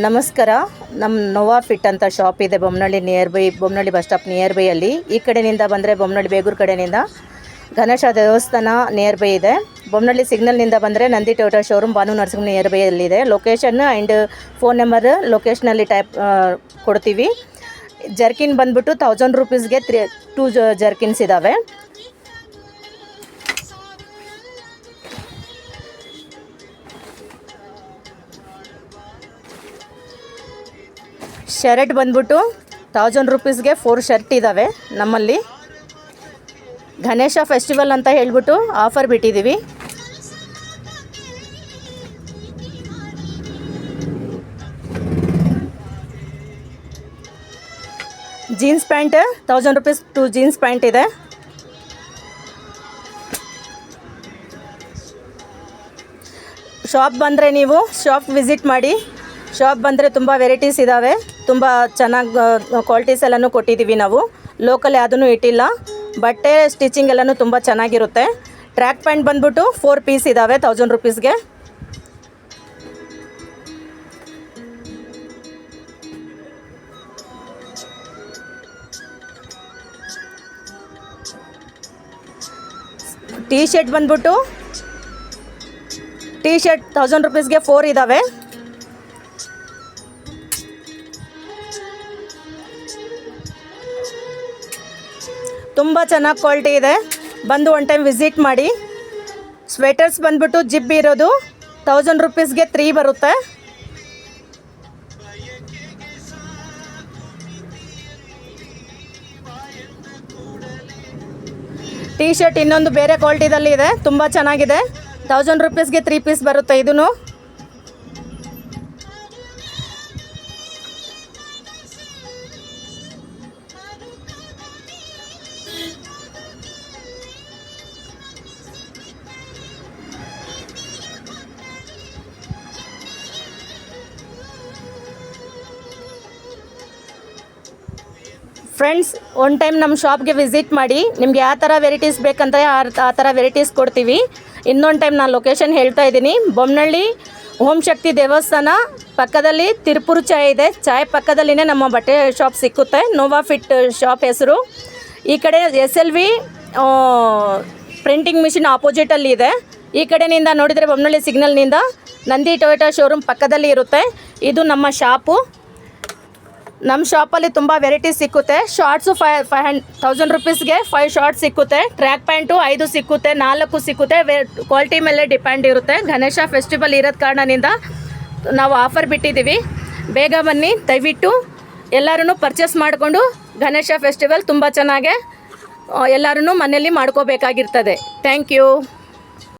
ನಮಸ್ಕಾರ. ನಮ್ಮ ನೋವಾ ಫಿಟ್ ಅಂತ ಶಾಪ್ ಇದೆ Bommanahalli Bommanahalli bus stop near by ಅಲ್ಲಿ. ಈ ಕಡೆಯಿಂದ ಬಂದರೆ ಬೊಮ್ಮನಹಳ್ಳಿ ಬೇಗೂರು ಕಡೆಯಿಂದ ಗಣೇಶ ದೇವಸ್ಥಾನ ನಿಯರ್ ಬೈ ಇದೆ. ಬೊಮ್ಮನಹಳ್ಳಿ ಸಿಗ್ನಲ್ನಿಂದ ಬಂದರೆ Nandi Toyota showroom Bhanu nursing near by ಅಲ್ಲಿದೆ. ಲೊಕೇಶನ್ ಆ್ಯಂಡ್ ಫೋನ್ ನಂಬರ್ ಲೊಕೇಶನಲ್ಲಿ ಕೊಡ್ತೀವಿ. ಜರ್ಕಿನ್ ಬಂದ್ಬಿಟ್ಟು 1000 ರೂಪೀಸ್ಗೆ 2 ಜರ್ಕಿನ್ಸ್ ಇದ್ದಾವೆ. ಶರ್ಟ್ ಬಂದ್ಬಿಟ್ಟು 1000 ರೂಪೀಸ್ಗೆ 4 ಶರ್ಟ್ ಇದ್ದಾವೆ ನಮ್ಮಲ್ಲಿ. ಗಣೇಶ ಫೆಸ್ಟಿವಲ್ ಅಂತ ಹೇಳ್ಬಿಟ್ಟು ಆಫರ್ ಬಿಟ್ಟಿದ್ದೀವಿ. Jeans pant 1000 rupees 2 jeans pant ಇದೆ. ಶಾಪ್ ಬಂದರೆ ನೀವು ಶಾಪ್ ವಿಸಿಟ್ ಮಾಡಿ. ಶಾಪ್ ಬಂದರೆ ತುಂಬ ವೆರೈಟೀಸ್ ಇದ್ದಾವೆ. ತುಂಬ ಚೆನ್ನಾಗಿ ಕ್ವಾಲಿಟೀಸ್ ಎಲ್ಲನೂ ಕೊಟ್ಟಿದ್ದೀವಿ ನಾವು. ಲೋಕಲ್ ಯಾವುದೂ ಇಟ್ಟಿಲ್ಲ. ಬಟ್ಟೆ ಸ್ಟಿಚಿಂಗ್ ಎಲ್ಲನೂ ತುಂಬ ಚೆನ್ನಾಗಿರುತ್ತೆ. ಟ್ರ್ಯಾಕ್ ಪ್ಯಾಂಟ್ ಬಂದ್ಬಿಟ್ಟು 4 ಪೀಸ್ ಇದ್ದಾವೆ 1000 ರೂಪೀಸ್ಗೆ. ಟೀ ಶರ್ಟ್ ಬಂದ್ಬಿಟ್ಟು 1000 ರೂಪೀಸ್ಗೆ 4 ಇದ್ದಾವೆ. ತುಂಬ ಚೆನ್ನಾಗಿ ಕ್ವಾಲಿಟಿ ಇದೆ. ಬಂದು ಒನ್ ಟೈಮ್ ವಿಸಿಟ್ ಮಾಡಿ. ಸ್ವೆಟರ್ಸ್ ಬಂದ್ಬಿಟ್ಟು ಜಿಬ್ ಇರೋದು 1000 ರೂಪೀಸ್ಗೆ 3 ಬರುತ್ತೆ. ಟೀ ಶರ್ಟ್ ಇನ್ನೊಂದು ಬೇರೆ ಕ್ವಾಲಿಟಿದಲ್ಲಿ ಇದೆ, ತುಂಬ ಚೆನ್ನಾಗಿದೆ. 1000 ರೂಪೀಸ್ಗೆ 3 ಪೀಸ್ ಬರುತ್ತೆ ಇದೂ. ಫ್ರೆಂಡ್ಸ್, ಒನ್ ಟೈಮ್ ನಮ್ಮ ಶಾಪ್ಗೆ ವಿಸಿಟ್ ಮಾಡಿ. ನಿಮ್ಗೆ ಯಾವ ಥರ ವೆರೈಟೀಸ್ ಬೇಕಂದರೆ ಆ ಥರ ವೆರೈಟೀಸ್ ಕೊಡ್ತೀವಿ. ಇನ್ನೊಂದು ಟೈಮ್ ನಾನು ಲೊಕೇಶನ್ ಹೇಳ್ತಾ ಇದ್ದೀನಿ. ಬೊಮ್ಮನಹಳ್ಳಿ ಓಂ ಶಕ್ತಿ ದೇವಸ್ಥಾನ ಪಕ್ಕದಲ್ಲಿ ತಿರುಪುರ ಚಾಯ್ ಇದೆ. ಚಾಯ್ ಪಕ್ಕದಲ್ಲಿನೇ ನಮ್ಮ ಬಟ್ಟೆ ಶಾಪ್ ಸಿಕ್ಕುತ್ತೆ. ನೋವಾ ಫಿಟ್ ಶಾಪ್ ಹೆಸರು. ಈ ಕಡೆ SLV ಪ್ರಿಂಟಿಂಗ್ ಮಿಷಿನ್ ಆಪೋಸಿಟಲ್ಲಿ ಇದೆ. ಈ ಕಡೆಯಿಂದ ನೋಡಿದರೆ ಬೊಮ್ಮನಹಳ್ಳಿ ಸಿಗ್ನಲ್ನಿಂದ ನಂದಿ ಟೊಯೋಟಾ ಶೋರೂಮ್ ಪಕ್ಕದಲ್ಲಿ ಇರುತ್ತೆ. ಇದು ನಮ್ಮ ಶಾಪು. ನಮ್ಮ ಶಾಪಲ್ಲಿ ತುಂಬ ವೆರೈಟೀಸ್ ಸಿಕ್ಕುತ್ತೆ. ಶಾರ್ಟ್ಸು 1000 ರೂಪೀಸ್ಗೆ 5 ಶಾರ್ಟ್ಸ್ ಸಿಕ್ಕುತ್ತೆ. ಟ್ರ್ಯಾಕ್ ಪ್ಯಾಂಟು 5 ಸಿಕ್ಕುತ್ತೆ, 4 ಸಿಕ್ಕುತ್ತೆ. ಕ್ವಾಲಿಟಿ ಮೇಲೆ ಡಿಪೆಂಡ್ ಇರುತ್ತೆ. ಗಣೇಶ ಫೆಸ್ಟಿವಲ್ ಇರೋದ ಕಾರಣದಿಂದ ನಾವು ಆಫರ್ ಬಿಟ್ಟಿದ್ದೀವಿ. ಬೇಗ ಬನ್ನಿ, ದಯವಿಟ್ಟು ಎಲ್ಲರೂ ಪರ್ಚೇಸ್ ಮಾಡಿಕೊಂಡು ಗಣೇಶ ಫೆಸ್ಟಿವಲ್ ತುಂಬ ಚೆನ್ನಾಗೆ ಎಲ್ಲರೂ ಮನೆಯಲ್ಲಿ ಮಾಡ್ಕೋಬೇಕಾಗಿರ್ತದೆ. Thank you.